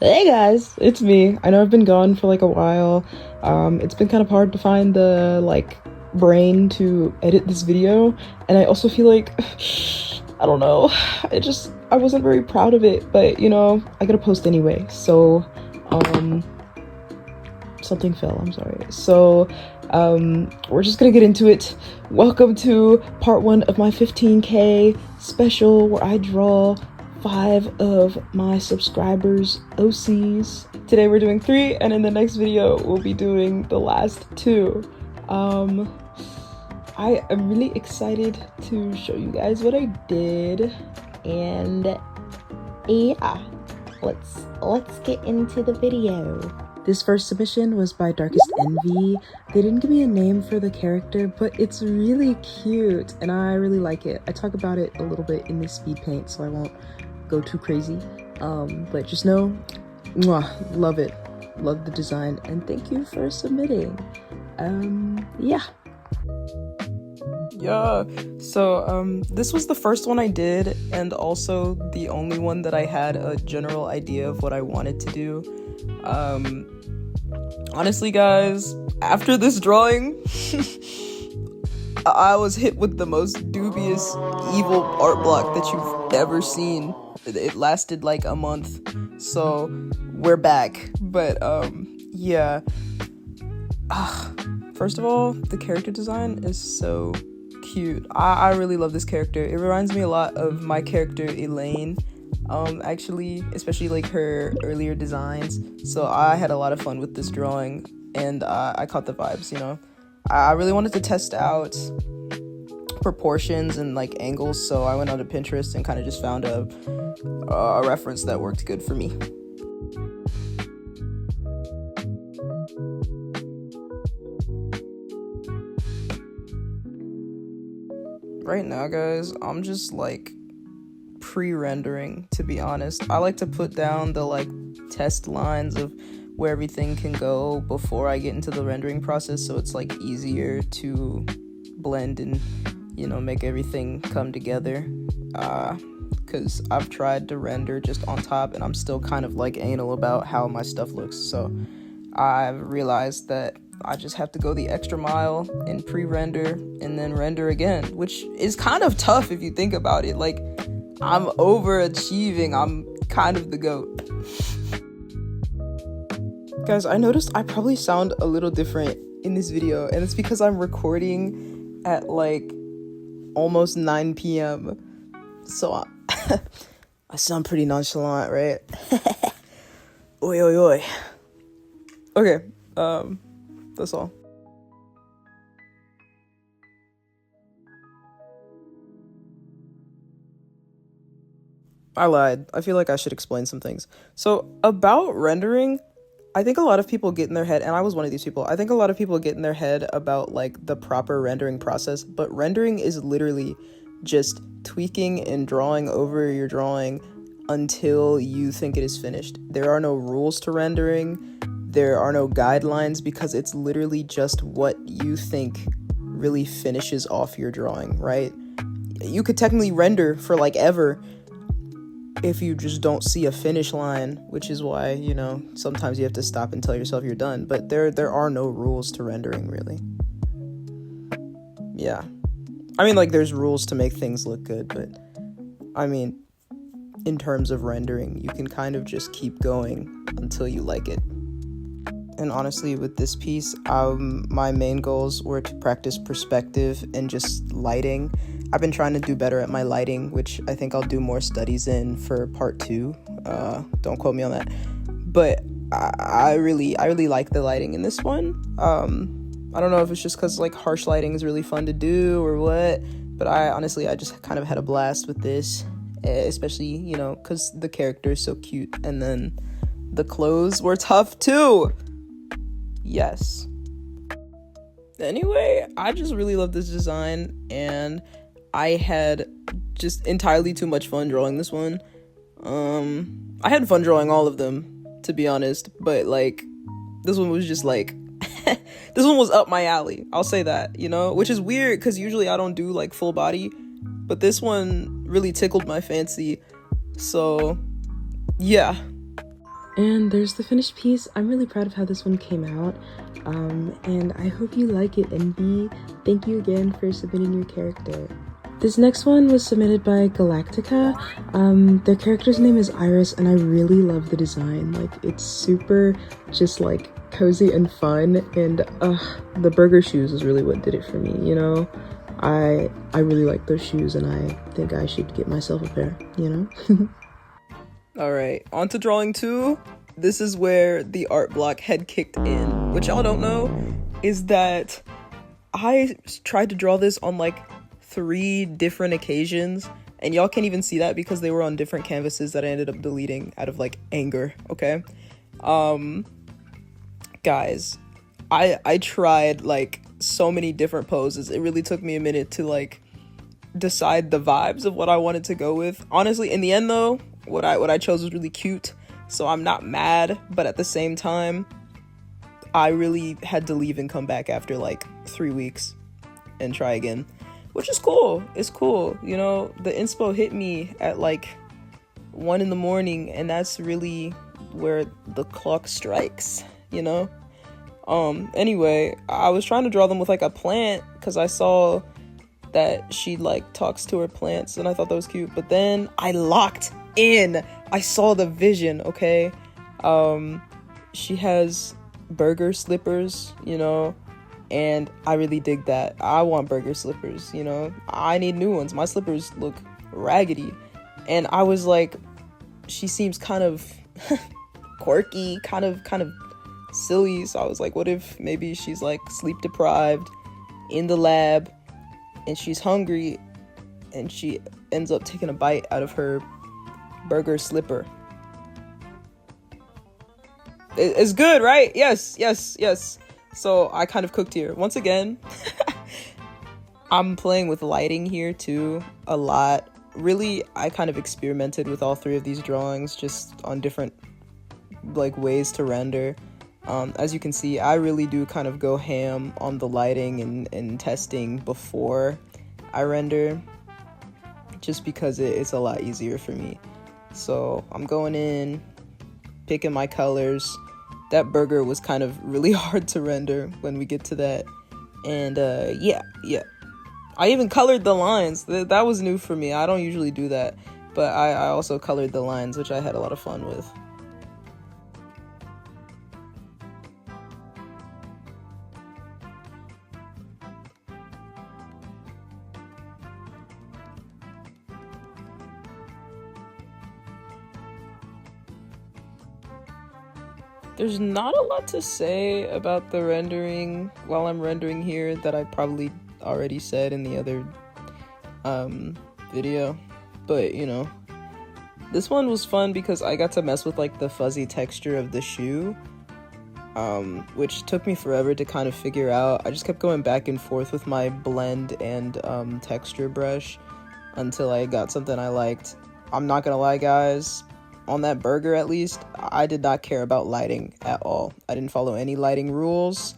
Hey guys, it's me. I know I've been gone for like a while. It's been kind of hard to find the brain to edit this video, and I also feel like I don't know. I wasn't very proud of it, but you know, I gotta post anyway. So, something fell, I'm sorry. So, we're just gonna get into it. Welcome to part 1 of my 15K special where I draw 5 of my subscribers' OCs. Today we're doing 3, and in the next video we'll be doing the last 2. I am really excited to show you guys what I did, and yeah, let's get into the video. This first submission was by Darkest Envy. They didn't give me a name for the character, but it's really cute and I really like it. I talk about it a little bit in this speed paint, so I won't go too crazy. But just know, mwah, love it. Love the design, and thank you for submitting. Yeah. So this was the first one I did, and also the only one that I had a general idea of what I wanted to do. Honestly guys, after this drawing I was hit with the most dubious evil art block that you've ever seen. It lasted like a month, so we're back. But yeah, first of all, the character design is so cute. I really love this character. It reminds me a lot of my character Elaine, actually, especially like her earlier designs. So I had a lot of fun with this drawing, and I caught the vibes, you know. I really wanted to test out proportions and like angles, so I went onto Pinterest and kind of just found a reference that worked good for me. Right now guys, I'm just like pre-rendering, to be honest. I like to put down the like test lines of where everything can go before I get into the rendering process, so it's like easier to blend and, you know, make everything come together. Because I've tried to render just on top and I'm still kind of like anal about how my stuff looks, so I've realized that I just have to go the extra mile and pre-render and then render again, which is kind of tough if you think about it. Like, I'm overachieving. I'm kind of the GOAT. Guys, I noticed I probably sound a little different in this video, and it's because I'm recording at like almost 9 p.m. So I sound pretty nonchalant, right? Oi, oi, oi. Okay, that's all. I lied. I feel like I should explain some things. So, about rendering, I think a lot of people get in their head, and I was one of these people, I think a lot of people get in their head about like the proper rendering process, but rendering is literally just tweaking and drawing over your drawing until you think it is finished. There are no rules to rendering. There are no guidelines, because it's literally just what you think really finishes off your drawing, right? You could technically render for like ever if you just don't see a finish line, which is why, you know, sometimes you have to stop and tell yourself you're done. But there are no rules to rendering, really. Yeah. I mean, like, there's rules to make things look good, but I mean, in terms of rendering, you can kind of just keep going until you like it. And honestly, with this piece, my main goals were to practice perspective and just lighting. I've been trying to do better at my lighting, which I think I'll do more studies in for part 2. Don't quote me on that. But I really like the lighting in this one. I don't know if it's just because like harsh lighting is really fun to do or what, but I just kind of had a blast with this, especially, you know, because the character is so cute, and then the clothes were tough too. Yes. Anyway, I just really love this design, and I had just entirely too much fun drawing this one. I had fun drawing all of them, to be honest, but like this one was just like this one was up my alley, I'll say that, you know, which is weird because usually I don't do like full body, but this one really tickled my fancy. So yeah, And there's the finished piece. I'm really proud of how this one came out, and I hope you like it. And B, thank you again for submitting your character. This next one was submitted by Galactica. Their character's name is Iris, and I really love the design. Like, it's super just like cozy and fun, and the burger shoes is really what did it for me, you know? I really like those shoes, and I think I should get myself a pair, you know? Alright, on to drawing 2. This is where the art block had kicked in. What y'all don't know is that I tried to draw this on like 3 different occasions, and y'all can't even see that because they were on different canvases that I ended up deleting out of like anger, okay? Guys, I tried like so many different poses. It really took me a minute to like decide the vibes of what I wanted to go with. Honestly, in the end though, what I chose was really cute, so I'm not mad, but at the same time, I really had to leave and come back after like 3 weeks and try again, which is cool. It's cool, you know. The inspo hit me at like 1 in the morning, and that's really where the clock strikes, you know. Anyway, I was trying to draw them with like a plant because I saw that she like talks to her plants, and I thought that was cute, but then I locked in. I saw the vision, okay? She has burger slippers, you know, and I really dig that. I want burger slippers, you know. I need new ones. My slippers look raggedy, and I was like, she seems kind of quirky, kind of silly, so I was like, what if maybe she's like sleep deprived in the lab and she's hungry and she ends up taking a bite out of her burger slipper. It's good, right? Yes. So I kind of cooked here. Once again, I'm playing with lighting here too a lot. Really, I kind of experimented with all 3 of these drawings just on different like ways to render. As you can see, I really do kind of go ham on the lighting and testing before I render, just because it's a lot easier for me. So I'm going in, picking my colors. That burger was kind of really hard to render when we get to that. And yeah. I even colored the lines. That was new for me. I don't usually do that, but I also colored the lines, which I had a lot of fun with. There's not a lot to say about the rendering while I'm rendering here that I probably already said in the other video, but you know, this one was fun because I got to mess with like the fuzzy texture of the shoe, which took me forever to kind of figure out. I just kept going back and forth with my blend and texture brush until I got something I liked. I'm not gonna lie, guys, on that burger at least, I did not care about lighting at all. I didn't follow any lighting rules.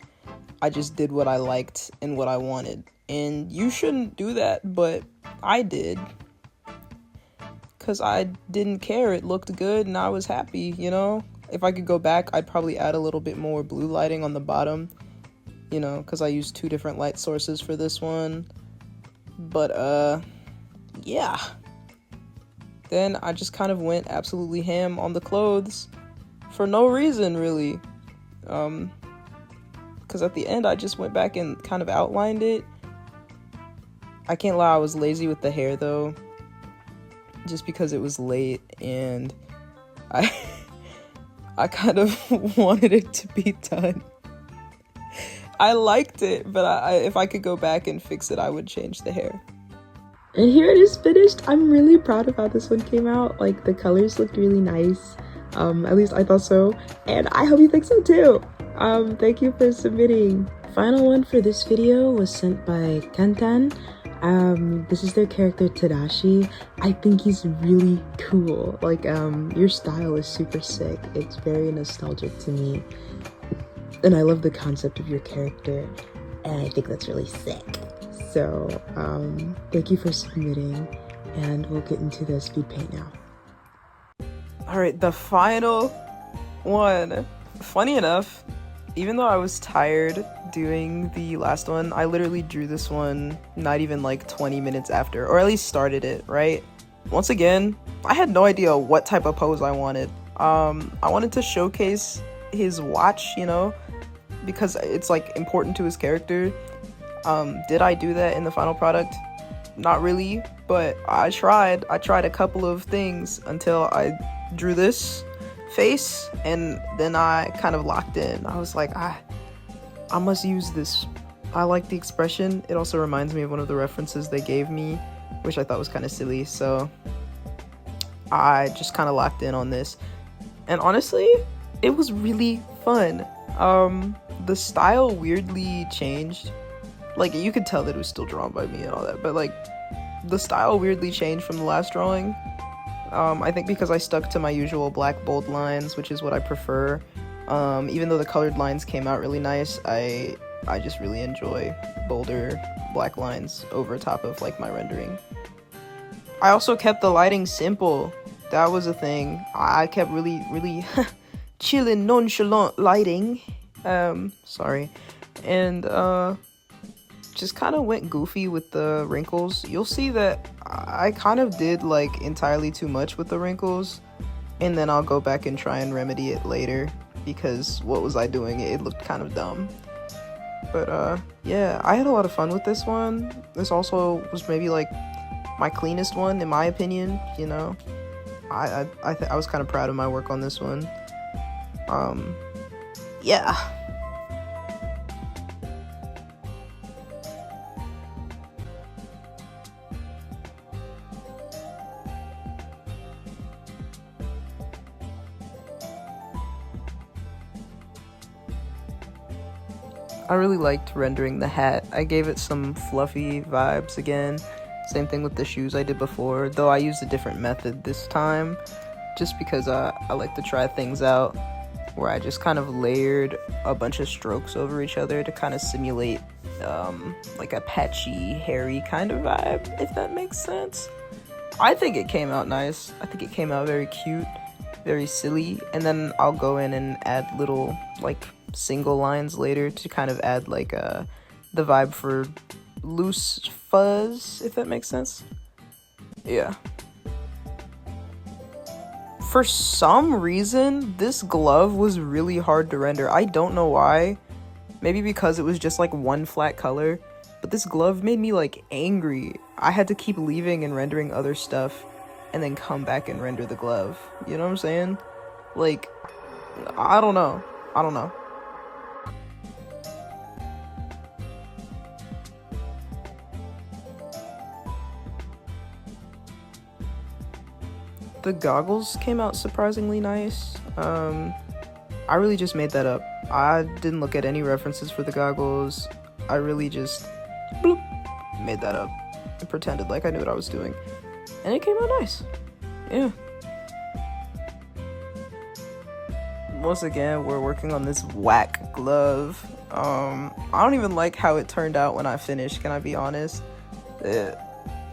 I just did what I liked and what I wanted. And you shouldn't do that, but I did. Because I didn't care. It looked good and I was happy, you know? If I could go back, I'd probably add a little bit more blue lighting on the bottom, you know, because I used 2 different light sources for this one. But, yeah. Then I just kind of went absolutely ham on the clothes for no reason, really. Because at the end, I just went back and kind of outlined it. I can't lie, I was lazy with the hair, though. Just because it was late, and I kind of wanted it to be done. I liked it, but if I could go back and fix it, I would change the hair. And here it is finished. I'm really proud of how this one came out. Like, the colors looked really nice. At least I thought so. And I hope you think so too. Thank you for submitting. Final one for this video was sent by Kantan. This is their character Tadashi. I think he's really cool. Like, your style is super sick. It's very nostalgic to me. And I love the concept of your character. And I think that's really sick. So, thank you for submitting, and we'll get into the speed paint now. All right, the final 1. Funny enough, even though I was tired doing the last one, I literally drew this one not even like 20 minutes after, or at least started it, right? Once again, I had no idea what type of pose I wanted. I wanted to showcase his watch, you know, because it's like important to his character. Did I do that in the final product? Not really, but I tried a couple of things until I drew this face, and then I kind of locked in. I was like, I must use this. I like the expression. It also reminds me of one of the references they gave me, which I thought was kind of silly, so I just kind of locked in on this. And honestly, it was really fun. The style weirdly changed. Like, you could tell that it was still drawn by me and all that, but like, the style weirdly changed from the last drawing. I think because I stuck to my usual black bold lines, which is what I prefer. Even though the colored lines came out really nice, I just really enjoy bolder black lines over top of like my rendering. I also kept the lighting simple. That was a thing. I kept really chillin', nonchalant lighting. Sorry. And just kind of went goofy with the wrinkles. You'll see that I kind of did like entirely too much with the wrinkles, and then I'll go back and try and remedy it later, because what was I doing? It looked kind of dumb. But yeah, I had a lot of fun with this one. This also was maybe like my cleanest one in my opinion, you know. I was kind of proud of my work on this one. Yeah. I really liked rendering the hat. I gave it some fluffy vibes again. Same thing with the shoes I did before, though I used a different method this time, just because I like to try things out, where I just kind of layered a bunch of strokes over each other to kind of simulate like a patchy, hairy kind of vibe, if that makes sense. I think it came out nice. I think it came out very cute, very silly, and then I'll go in and add little like single lines later to kind of add like the vibe for loose fuzz, if that makes sense. Yeah. For some reason, this glove was really hard to render. I don't know why. Maybe because it was just like one flat color, but this glove made me like angry. I had to keep leaving and rendering other stuff and then come back and render the glove. You know what I'm saying? Like, I don't know. The goggles came out surprisingly nice. I really just made that up. I didn't look at any references for the goggles. I really just bloop, made that up and pretended like I knew what I was doing. And it came out nice. Yeah. Once again, we're working on this whack glove. I don't even like how it turned out when I finished, can I be honest?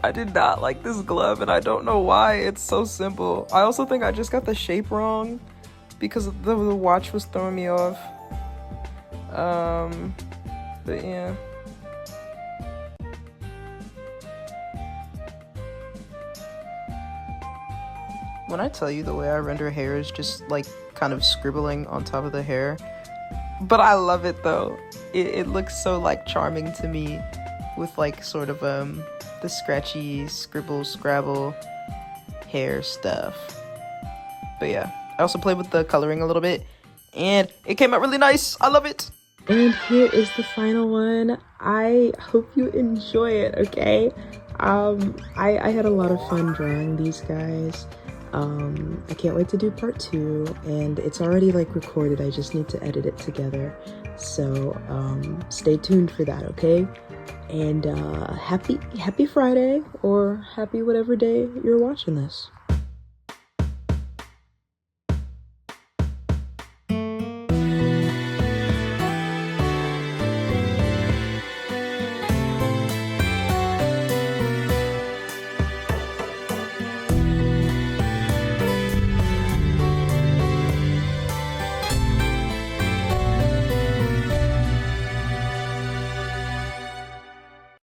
I did not like this glove, and I don't know why. It's so simple. I also think I just got the shape wrong because the watch was throwing me off. But yeah. When I tell you the way I render hair is just like kind of scribbling on top of the hair, but I love it though. It looks so like charming to me with like sort of the scratchy scribble scrabble hair stuff. But yeah, I also played with the coloring a little bit and it came out really nice. I love it. And here is the final one. I hope you enjoy it, okay? I had a lot of fun drawing these guys. I can't wait to do part 2, and it's already like recorded. I just need to edit it together. So stay tuned for that, okay? And happy Friday, or happy whatever day you're watching this.